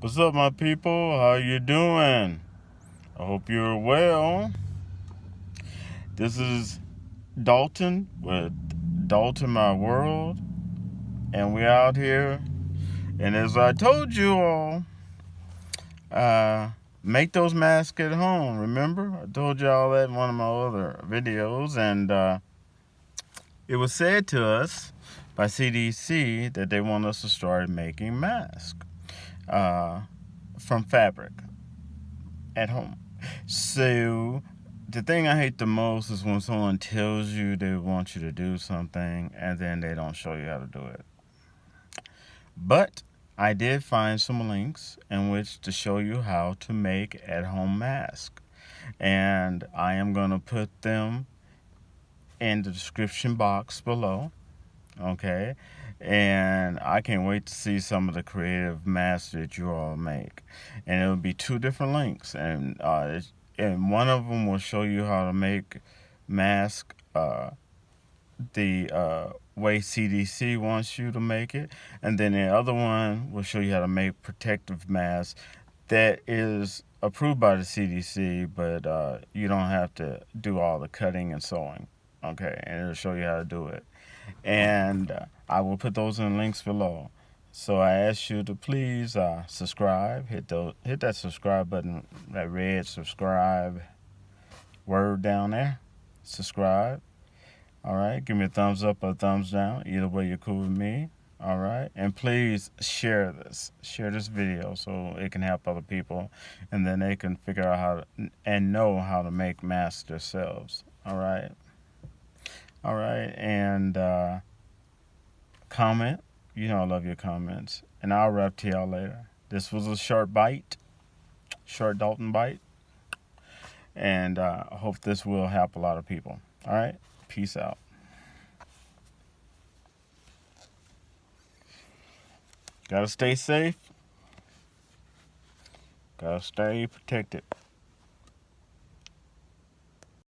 What's up, my people? How you doing? I hope you're well. This is Dalton with Dalton My World, and we're out here. And as I told you all, make those masks at home. Remember, I told you all that in one of my other videos, and it was said to us by CDC that they want us to start making masks from fabric at home. So the thing I hate the most is when someone tells you they want you to do something and then they don't show you how to do it. But I did find some links in which to show you how to make at-home masks. And I am going to put them in the description box below. Okay? And I can't wait to see some of the creative masks that you all make. And it'll be two different links. And one of them will show you how to make mask the way CDC wants you to make it, and then the other one will show you how to make protective masks that is approved by the CDC, but you don't have to do all the cutting and sewing. Okay, and it'll show you how to do it. And I will put those in links below. So I ask you to please subscribe. Hit that subscribe button, that red subscribe word down there. Subscribe. All right. Give me a thumbs up or a thumbs down. Either way, you're cool with me. All right. And please share this. Share this video so it can help other people, and then they can figure out how to and know how to make masks themselves. All right. All right. And comment. You know I love your comments. And I'll wrap to y'all later. This was a short bite. Short Dalton bite. And I hope this will help a lot of people. All right? Peace out. Gotta stay safe. Gotta stay protected.